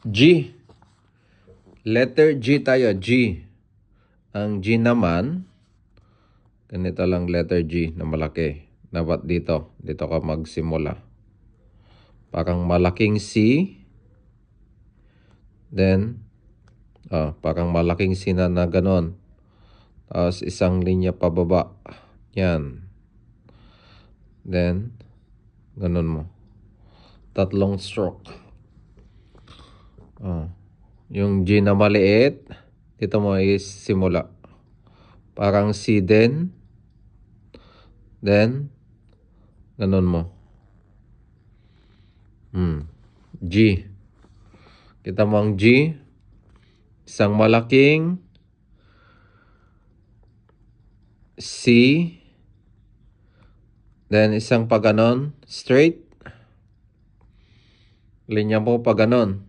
G. Letter G tayo, G. Ang G naman, ganito lang letter G na malaki. Dapat dito ka magsimula. Parang malaking C. Then, parang malaking C na ganon. Tapos isang linya pababa. Yan. Then, ganon mo. Tatlong stroke. Yung G na maliit, dito mo is simula. Parang C din. Then, ganun mo. G. Kita mo ang G. Isang malaking C. Then, isang pa ganon, straight. Linya mo pa ganon.